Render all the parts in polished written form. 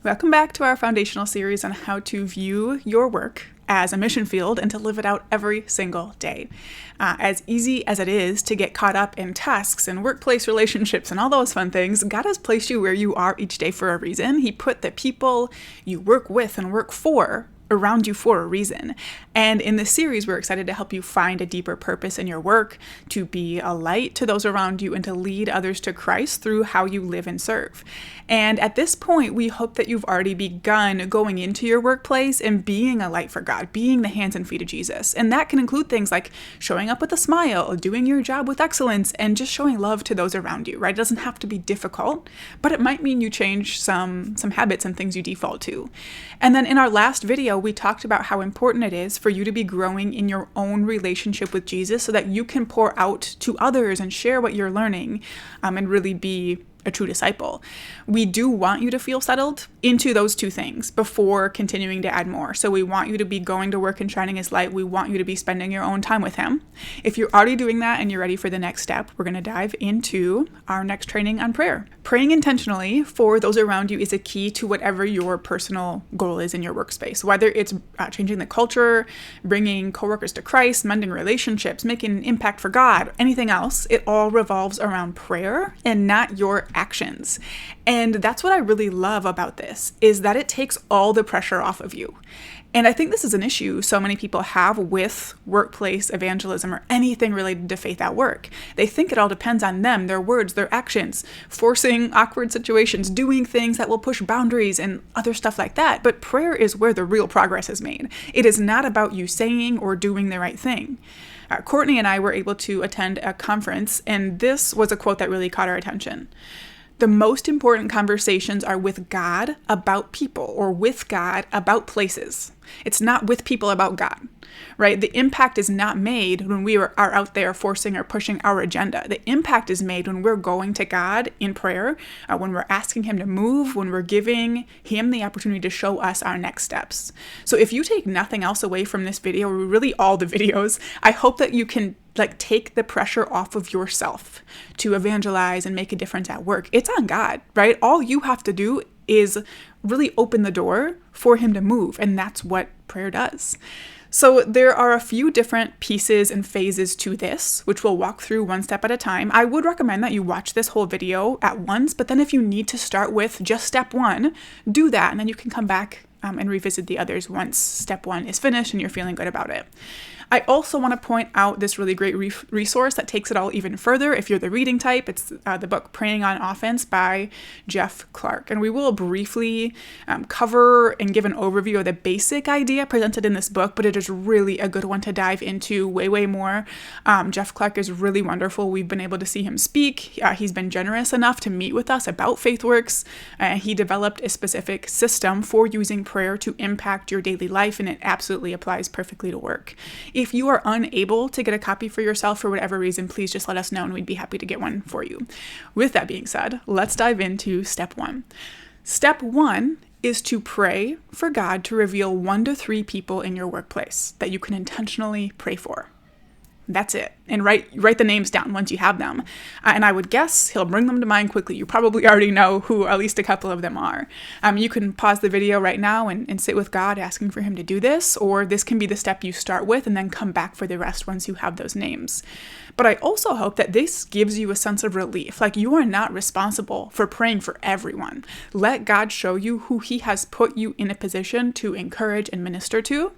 Welcome back to our foundational series on how to view your work as a mission field and to live it out every single day. As easy as it is to get caught up in tasks and workplace relationships and all those fun things, God has placed you where you are each day for a reason. He put the people you work with and work for around you for a reason. And in this series, we're excited to help you find a deeper purpose in your work, to be a light to those around you, and to lead others to Christ through how you live and serve. And at this point, we hope that you've already begun going into your workplace and being a light for God, being the hands and feet of Jesus. And that can include things like showing up with a smile, doing your job with excellence, and just showing love to those around you, right? It doesn't have to be difficult, but it might mean you change some habits and things you default to. And then in our last video, we talked about how important it is for you to be growing in your own relationship with Jesus so that you can pour out to others and share what you're learning and really be a true disciple. We do want you to feel settled into those two things before continuing to add more. So we want you to be going to work and shining His light. We want you to be spending your own time with Him. If you're already doing that and you're ready for the next step, we're going to dive into our next training on prayer. Praying intentionally for those around you is a key to whatever your personal goal is in your workspace, whether it's changing the culture, bringing coworkers to Christ, mending relationships, making an impact for God, anything else. It all revolves around prayer and not your actions. And that's what I really love about this, is that it takes all the pressure off of you. And I think this is an issue so many people have with workplace evangelism or anything related to faith at work. They think it all depends on them, their words, their actions, forcing awkward situations, doing things that will push boundaries and other stuff like that. But prayer is where the real progress is made. It is not about you saying or doing the right thing. Courtney and I were able to attend a conference, and this was a quote that really caught our attention. The most important conversations are with God about people, or with God about places. It's not with people about God, right? The impact is not made when we are out there forcing or pushing our agenda. The impact is made when we're going to God in prayer, when we're asking Him to move, when we're giving Him the opportunity to show us our next steps. So if you take nothing else away from this video, or really all the videos, I hope that you can take the pressure off of yourself to evangelize and make a difference at work. It's on God, right? All you have to do is really open the door for Him to move. And that's what prayer does. So there are a few different pieces and phases to this, which we'll walk through one step at a time. I would recommend that you watch this whole video at once, but then if you need to start with just step one, do that. And then you can come back and revisit the others once step one is finished and you're feeling good about it. I also want to point out this really great resource that takes it all even further. If you're the reading type, it's the book Praying on Offense by Jeff Clark. And we will briefly cover and give an overview of the basic idea presented in this book, but it is really a good one to dive into way more. Jeff Clark is really wonderful. We've been able to see him speak. He's been generous enough to meet with us about FaithWorks. He developed a specific system for using prayer to impact your daily life, and it absolutely applies perfectly to work. If you are unable to get a copy for yourself for whatever reason, please just let us know and we'd be happy to get one for you. With that being said, let's dive into step one. Step one is to pray for God to reveal 1 to 3 people in your workplace that you can intentionally pray for. That's it. And write the names down once you have them. And I would guess He'll bring them to mind quickly. You probably already know who at least a couple of them are. You can pause the video right now and sit with God asking for Him to do this, or this can be the step you start with and then come back for the rest once you have those names. But I also hope that this gives you a sense of relief. Like, you are not responsible for praying for everyone. Let God show you who He has put you in a position to encourage and minister to.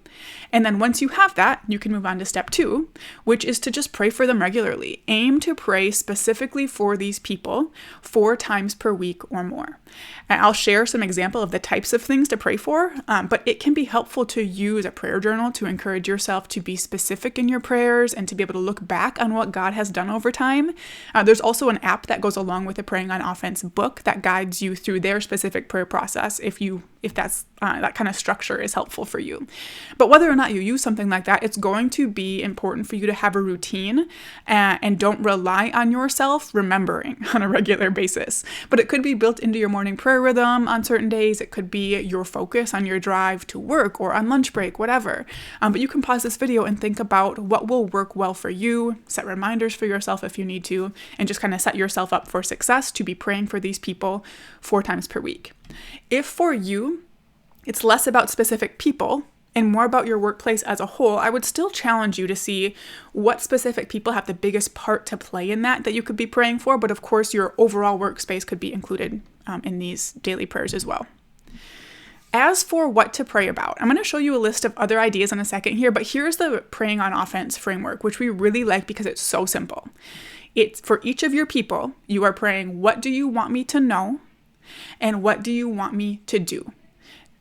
And then once you have that, you can move on to step 2, which is to just pray for them regularly. Aim to pray specifically for these people 4 times per week or more. And I'll share some example of the types of things to pray for, but it can be helpful to use a prayer journal to encourage yourself to be specific in your prayers and to be able to look back on what God has done over time. There's also an app that goes along with the Praying on Offense book that guides you through their specific prayer process if that's that kind of structure is helpful for you. But whether or not you use something like that, it's going to be important for you to have a routine and don't rely on yourself remembering on a regular basis. But it could be built into your morning prayer rhythm on certain days. It could be your focus on your drive to work or on lunch break, whatever. But you can pause this video and think about what will work well for you, set reminders for yourself if you need to, and just kind of set yourself up for success to be praying for these people 4 times per week. If for you, it's less about specific people and more about your workplace as a whole, I would still challenge you to see what specific people have the biggest part to play in that you could be praying for. But of course, your overall workspace could be included in these daily prayers as well. As for what to pray about, I'm going to show you a list of other ideas in a second here, but here's the praying on offense framework, which we really like because it's so simple. It's for each of your people, you are praying, what do you want me to know? And what do you want me to do?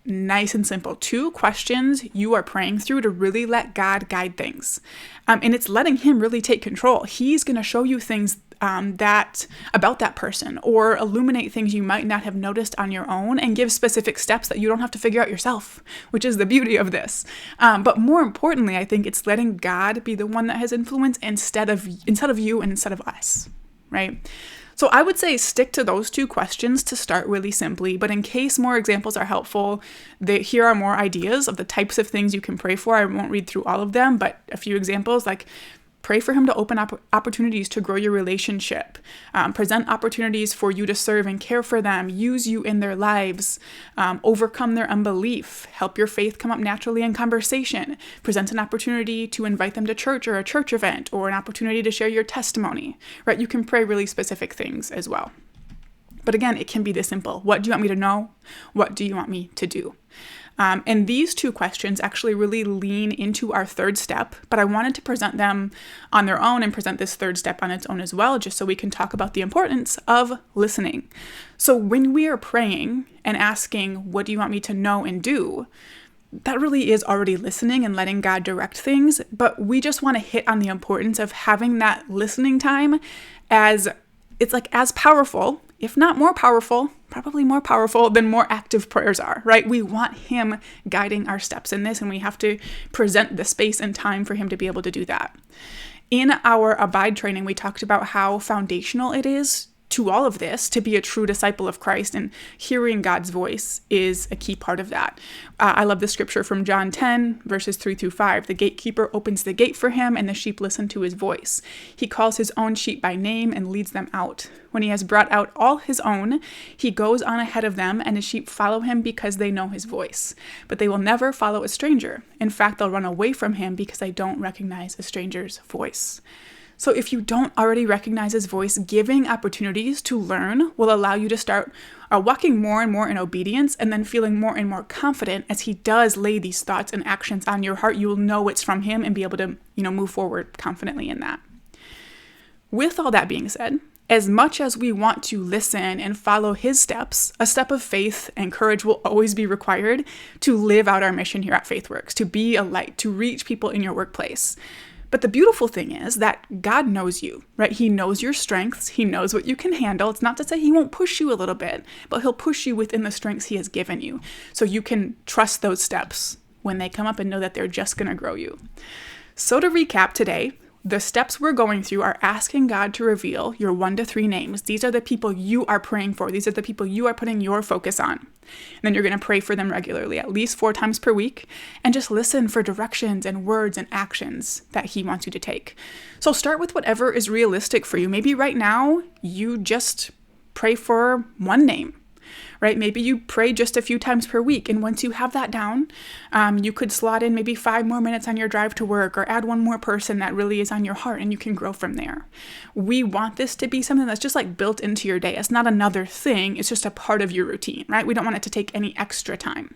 Nice and simple. 2 questions you are praying through to really let God guide things. And it's letting him really take control. He's going to show you things that about that person, or illuminate things you might not have noticed on your own, and give specific steps that you don't have to figure out yourself, which is the beauty of this. But more importantly, I think it's letting God be the one that has influence instead of you and instead of us, right? So I would say stick to those 2 questions to start really simply, but in case more examples are helpful, here are more ideas of the types of things you can pray for. I won't read through all of them, but a few examples, like pray for him to open up opportunities to grow your relationship, present opportunities for you to serve and care for them, use you in their lives, overcome their unbelief, help your faith come up naturally in conversation, present an opportunity to invite them to church or a church event, or an opportunity to share your testimony, right? You can pray really specific things as well. But again, it can be this simple. What do you want me to know? What do you want me to do? And these 2 questions actually really lean into our 3rd step, but I wanted to present them on their own and present this 3rd step on its own as well, just so we can talk about the importance of listening. So when we are praying and asking, what do you want me to know and do? That really is already listening and letting God direct things, but we just want to hit on the importance of having that listening time as powerful, if not more powerful, probably more powerful than more active prayers are, right? We want him guiding our steps in this, and we have to present the space and time for him to be able to do that. In our Abide training, we talked about how foundational it is to all of this to be a true disciple of Christ, and hearing God's voice is a key part of that. I love the scripture from John 10, verses 3-5. The gatekeeper opens the gate for him, and the sheep listen to his voice. He calls his own sheep by name and leads them out. When he has brought out all his own, he goes on ahead of them, and his sheep follow him because they know his voice. But they will never follow a stranger. In fact, they'll run away from him because they don't recognize a stranger's voice. So if you don't already recognize his voice, giving opportunities to learn will allow you to start walking more and more in obedience, and then feeling more and more confident as he does lay these thoughts and actions on your heart. You'll know it's from him and be able to, move forward confidently in that. With all that being said, as much as we want to listen and follow his steps, a step of faith and courage will always be required to live out our mission here at FaithWorks, to be a light, to reach people in your workplace. But the beautiful thing is that God knows you, right? He knows your strengths. He knows what you can handle. It's not to say he won't push you a little bit, but he'll push you within the strengths he has given you. So you can trust those steps when they come up and know that they're just going to grow you. So to recap today, the steps we're going through are asking God to reveal your 1 to 3 names. These are the people you are praying for. These are the people you are putting your focus on. And then you're going to pray for them regularly, at least 4 times per week, and just listen for directions and words and actions that he wants you to take. So start with whatever is realistic for you. Maybe right now you just pray for 1 name. Right? Maybe you pray just a few times per week. And once you have that down, you could slot in maybe 5 more minutes on your drive to work, or add 1 more person that really is on your heart, and you can grow from there. We want this to be something that's just like built into your day. It's not another thing. It's just a part of your routine, right? We don't want it to take any extra time.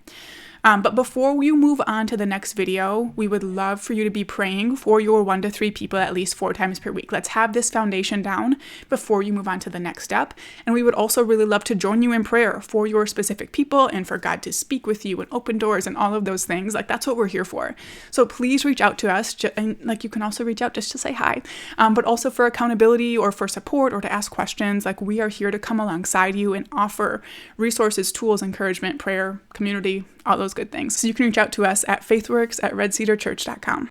But before you move on to the next video, we would love for you to be praying for your 1 to 3 people at least 4 times per week. Let's have this foundation down before you move on to the next step. And we would also really love to join you in prayer for your specific people and for God to speak with you and open doors and all of those things. Like, that's what we're here for. So please reach out to us. And you can also reach out just to say hi, but also for accountability or for support or to ask questions. Like, we are here to come alongside you and offer resources, tools, encouragement, prayer, community, all those good things. So you can reach out to us at FaithWorks@redcedarchurch.com.